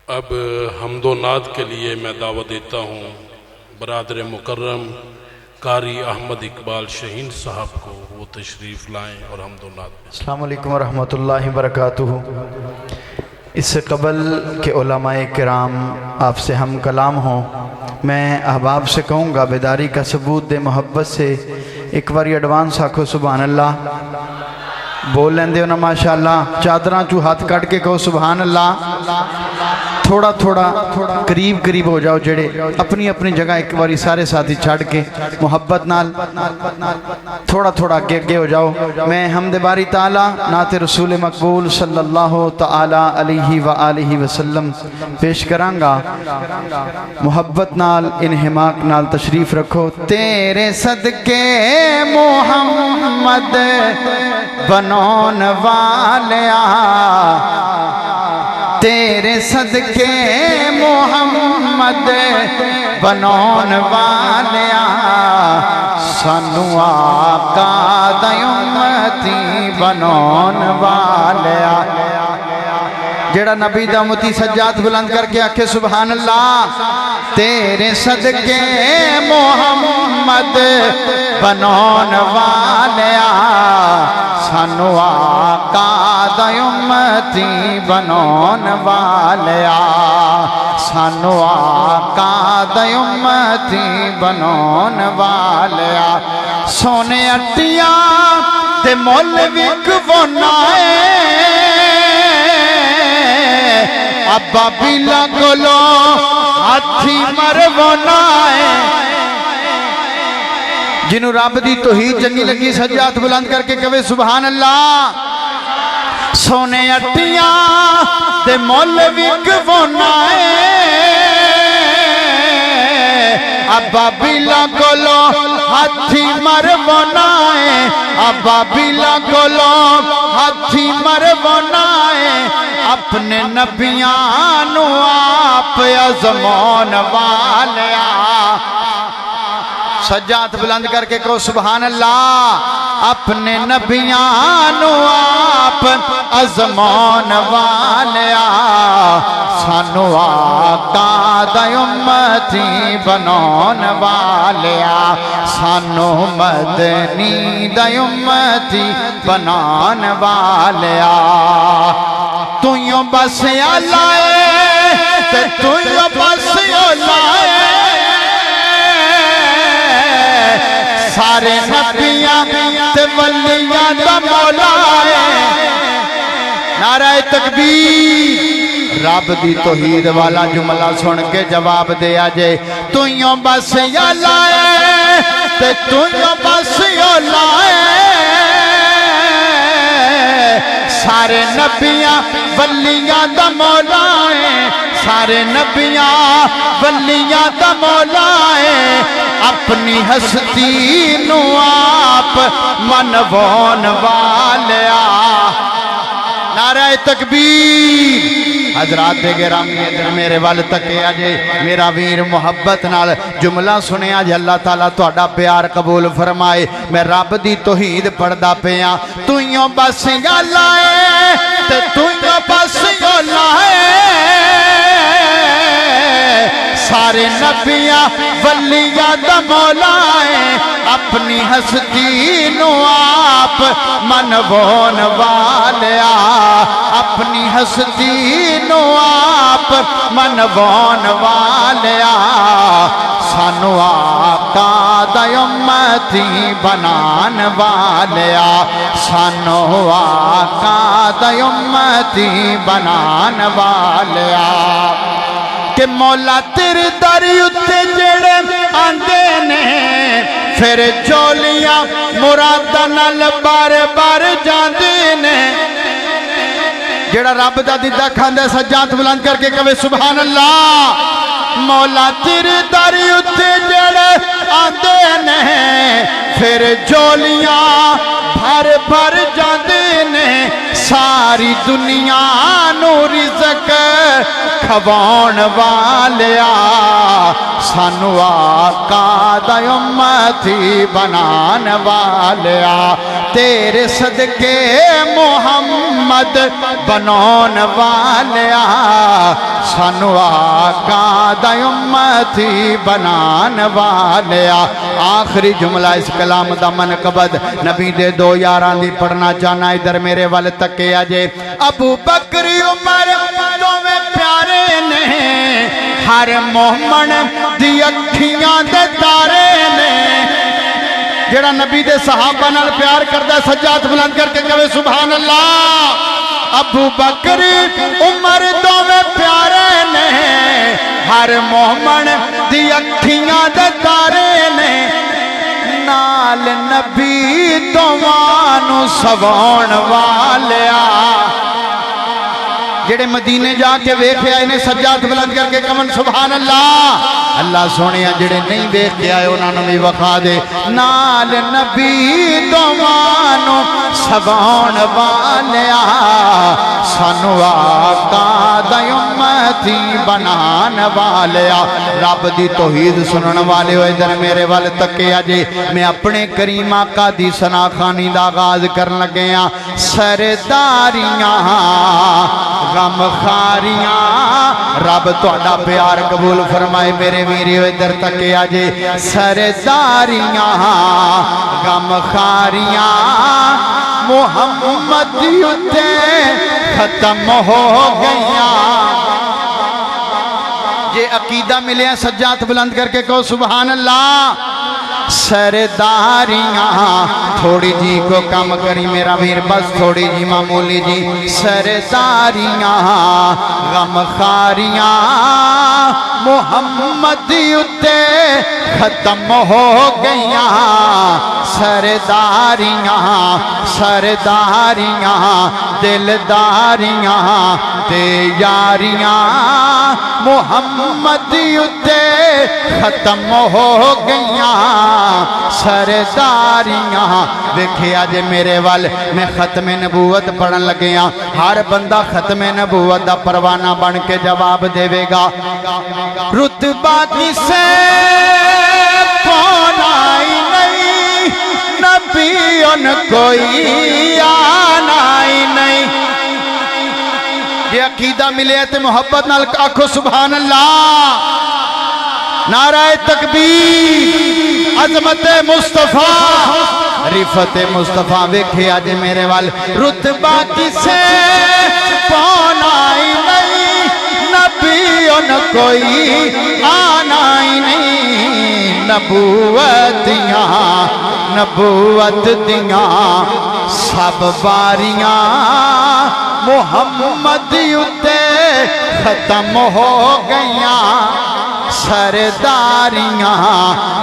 اب حمد و نعت کے لیے میں دعوت دیتا ہوں برادر مکرم قاری احمد اقبال شہین صاحب کو، وہ تشریف لائیں اور حمد و نعت میں۔ السلام علیکم ورحمۃ اللہ وبرکاتہ۔ اس سے قبل کہ علماء کرام آپ سے ہم کلام ہوں، میں احباب سے کہوں گا بیداری کا ثبوت دے محبت سے ایک بار ایڈوانس آکھو سبحان اللہ، بول لیندے ہو نا ماشاءاللہ، چادراں چو ہاتھ کٹ کے کہو سبحان اللہ، تھوڑا تھوڑا قریب ہو جاؤ، جڑے اپنی اپنی جگہ ایک باری سارے ساتھی چھاڑ کے محبت نال تھوڑا اگے ہو جاؤ۔ میں حمد باری تعالی نعت رسول مقبول صلی اللہ تعالی علیہ وآلہ وسلم پیش کرانگا، محبت نال انہماک نال تشریف رکھو۔ تیرے صدقے محمد بنون والیا، تیرے صدقے محمد بنون والیا، سانو آقا دا امتی بنون والیا۔ جیڑا نبی دا امتی سجاد بلند کر کے آکھے سبحان اللہ۔ تیرے صدقے محمد بنون والیا، سانو آقا دا امتی بنون والیا، سانو آقا دا امتی بنون والیا۔ سونے اٹیاں تے مول وک بنائے، ابا بیلا گلو ہاتھی مر بنائے۔ جنہوں رب دی توحید چنگی لگی سجاد بلند کر کے کہے سبحان اللہ۔ سونے اٹیاں دے مول وک بنائے، ابا بیلا گلو ہاتھی مر بنائے، ابا بیلا گلو ہاتھی مر بنائے۔ اپنے نبیانو آپ ازمون والیا، سجاد بلند کر کے کہو سبحان اللہ۔ اپنے نبیانو آپ ازمون والیا، سانو آقا دا امتی بنون والیا، سانو مدنی دا امتی بنون والیا۔ تو یوں بس لائے تو یوں بس لائے، سارے نبیاں تے ولیاں دا مولا ہے۔ نعرہ تکبیر، رب دی توحید والا جملہ سن کے جواب دیا جے۔ تو یوں بس لائے تے تو یوں بس لائے، سارے نبیاں ولیاں دا مولا ہے، سارے نبیاں ولیاں دا مولا ہے۔ اپنی ہستی نو آپ منوون والیا۔ نعرہ تکبیر۔ حضرات گرامی ادھر میرے وال تکے آجے، میرا ویر محبت نال جملہ سنے آج اللہ تعالیٰ تو اڈا پیار قبول فرمائے۔ میں رب دی توحید پڑھدا پیاں، تو یوں بس یا لائے تے تو یوں بس یا لائے، سارے نبیاں ولیاں دا مولا ہے۔ اپنی ہستی نو آپ منوون والیا، اپنی ہستی نو آپ منوون والیا، سانو آقا دا امتی بنان والیا، سانو آقا دا امتی بنان والیا۔ کہ مولا تیرے داری اتے جڑے آندے نے، پھر جولیاں مرادہ نال بار بار جاندے نے۔ جڑا رب دا دیدہ کھاندے سجاد بلند کر کے کہے سبحان اللہ۔ مولا تیرے داری اتے جڑے آندے نے، پھر جولیاں بھر بھر جاندے نے۔ ساری دنیا نو رزق کھوان والیا، سانو آقا دا امتی بنان والیا۔ تیرے صدقے محمد بنان والیا، سانو آقا دا امتی بنان والیا آخری جملہ اس کلام دا منقبت نبی دے دو یاران دی پڑھنا چاہنا ادھر میرے وال تکے آجے ابو بکر عمر دوویں پیارے نے ہر مومن دی اکھیاں دے تارے نے جڑا نبی دے صحابہ نال پیار کردہ سجاد بلند کر کے کہے سبحان اللہ ابو بکر عمر دوویں پیارے نے ہر مومن دی اکھیاں دے تارے نے نال نبی دوانو سوان والیا جڑے مدینے جا کے ویکھے آئے نے سجاد بلند کر کے کمن سبحان اللہ اللہ سونے جڑے نہیں ویکھے آئے انہوں نے بھی وقا دے نال نبی دوانو سوان والیا سانو آقا دا امتی بنان والیا رب دی توحید سنن والے ہوئے در میرے وال تکے آجے میں اپنے کریم آقا دی ثنا خوانی دا آغاز کرن لگے ہاں سرداریاں غم خاریاں رب تہاڈا پیار قبول فرمائے میرے ویرے ہوئے در تکے آجے سرداریاں غم خاریاں محمد اتے ختم ہو گئیاں یہ عقیدہ ملے ہیں سجاد بلند کر کے کہو سبحان اللہ سرداریاں تھوڑی جی کو کم کری میرا ویر بس تھوڑی جی معمولی جی سرداریاں غم خاریاں محمد اتے ختم ہو گئیاں سرداریاں سرداریاں دلداریاں تے یاریاں محمد اتے ختم ہو گئیاں سرداریاں دیکھے آج میرے وال میں ختم نبوت پڑھن لگے ہاں ہر بندہ ختم نبوت دا پروانہ بن کے جواب دے گا رتبہ کسے پونائی نہیں نبی ان کوئی آنائی نہیں یہ عقیدہ ملے تے محبت نال آکھو سبحان اللہ نعرہ تکبیر عظمت مصطفیٰ رفت مصطفیٰ ویکھے آج میرے وال رتبہ کسے پونائی نہیں نبی ان کوئی آنائی نہیں نبوت دیاں سب باریاں محمد اتے ختم ہو گئیاں سرداریاں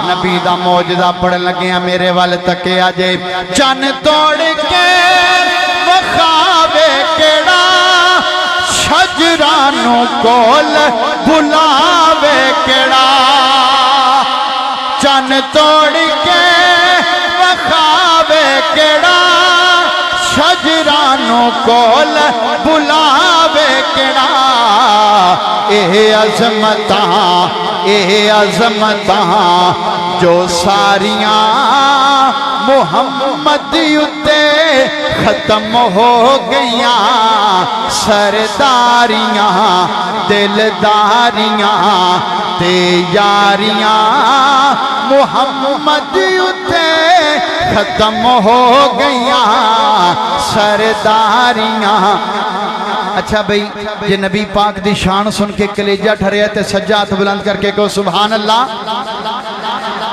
نبی دا موجدہ پڑھ لگے ہیں میرے وال تکے آجے چن توڑ کے وخاوے کیڑا شجرانو کول بلاوے کیڑا چن توڑ کے وخاوے کیڑا شجرانو کول بلاوے کیڑا اے عظمتاں جو ساریاں محمد اتے ختم ہو گئیاں سرداریاں دلداریاں تے یاریاں محمد اتے ختم ہو گئیاں سرداریاں اچھا بھئی یہ نبی پاک دی شان سن کے کلیجہ ٹھرے تے سجاد بلند کر کے کہو سبحان اللہ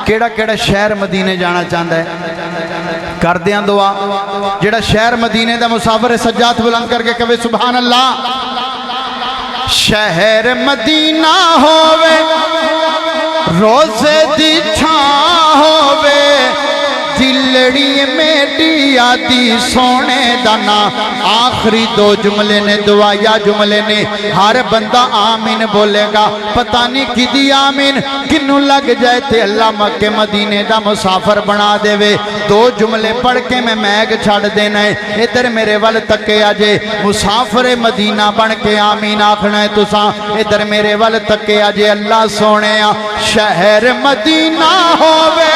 کیڑا کیڑا شہر مدینے جانا چاہتا ہے کر دیاں دعا جیڑا شہر مدینے دا مسافر سجاد بلند کر کے کہو سبحان اللہ شہر مدینہ ہووے روزے دی چھاں ہووے دلڑی میڈی آدھی سونے دانا آخری دو جملے نے دعایا جملے نے ہر بندہ آمین بولے گا پتہ نہیں کی دی آمین کنو لگ جائے تے اللہ مکہ مدینے دا مسافر بنا دے وے دو جملے پڑھ کے میں میگ چھاڑ دینا ہے ادھر میرے وال تکے آجے مسافر مدینہ بن کے آمین آکھنا ہے تساں ادھر میرے وال تکے آجے اللہ سونے شہر مدینہ ہووے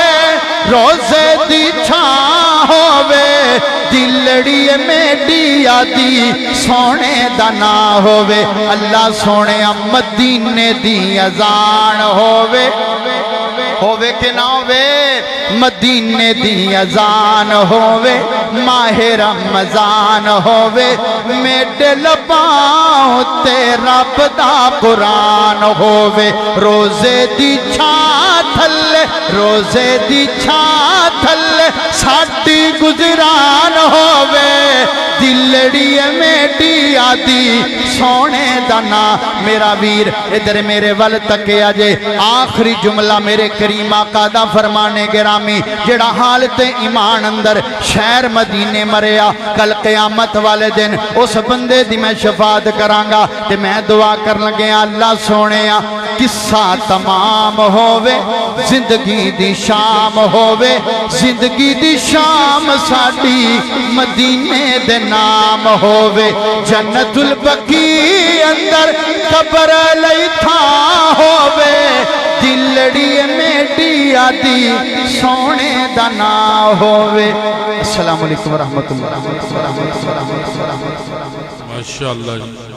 روزے دی چھاں ہووے دلڑی میڈی آدی سونے دا نا ہووے اللہ سونے مدینے دی اذان ہووے کہ نہ ہووے مدینے دی اذان ہووے ماہ رمضان ہووے میڈے لباں تے رب دا قرآن ہووے روزے دی چھاں تھلے ساڈی گزران ہووے دلڑی میڈی آدی سونے دا نا میرا ویر ادھر میرے ول تکے آجے آخری جملہ میرے کریم آقا دا فرمانے گرامی جڑا حالت ایمان اندر شہر مدینے مریا کل قیامت والے دن اس بندے دی میں شفاعت کرانگا تے میں دعا کر لگے اللہ سونیا قصہ تمام ہووے زندگی دی شام ہووے زندگی دی شام ساڈی مدینے دے نام ہووے جنت البقیع اندر قبر لئی تھا ہووے دلڑی میڈی آدی سونے دا نا ہووے السلام علیکم ورحمۃ اللہ ماشاءاللہ